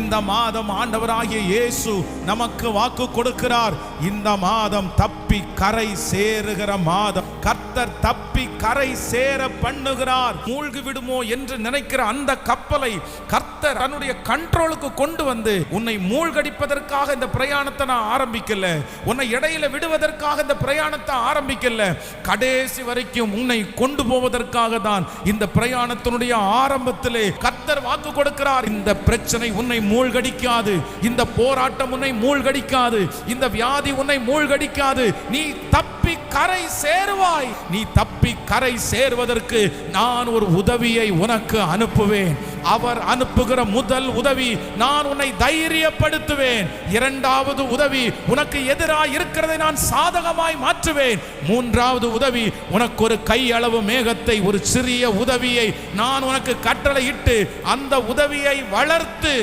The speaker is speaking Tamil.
இந்த மாதம் ஆண்டவராகிய இயேசு நமக்கு வாக்கு கொடுக்கிறார். இந்த மாதம் தப்பி கரை சேருகிற மாதம். கர்த்தர் தப்பி கரை சேர பண்ணுகிறார். மூழ்கி விடுமோ என்று நினைக்கிற அந்த கப்பலை கர்த்தர் தன்னுடைய கண்ட்ரோலுக்கு கொண்டு வந்து உன்னை மூழ்கடிப்பதற்காக இந்த பிரயாணத்தை நான் ஆரம்பிக்கல. உன்னை இடையில விடுவதற்காக இந்த பிரயாணத்தை ஆரம்பிக்கல. கடைசி வரைக்கும் உன்னை கொண்டு போவதற்காக தான் இந்த பிரயாணத்தினுடைய ஆரம்பத்திலே கர்த்தர் வாக்கு கொடுக்கிறார். இந்த பிரச்சனை உன்னை மூழ்கடிக்காது. இந்த போராட்டம் உன்னை மூழ்கடிக்காது. இந்த வியாதி உன்னை மூழ்கடிக்காது. நீ தப்பி கரை சேருவாய். நீ தப்பி கரை சேருவதற்கு நான் ஒரு உதவியை உனக்கு அனுப்புவேன். அவர் அனுப்புகிற முதல் உதவி, நான் உன்னை தைரியப்படுத்துவேன். இரண்டாவது உதவி, உனக்கு எதிராக இருக்கிறதை நான் சாதகமாய் மாற்றுவேன். மூன்றாவது உதவி, உனக்கு ஒரு கையளவு மேகத்தை, ஒரு சிறிய உதவியை நான் உனக்கு கட்டளையிட்டு அந்த உதவியை வளர்த்து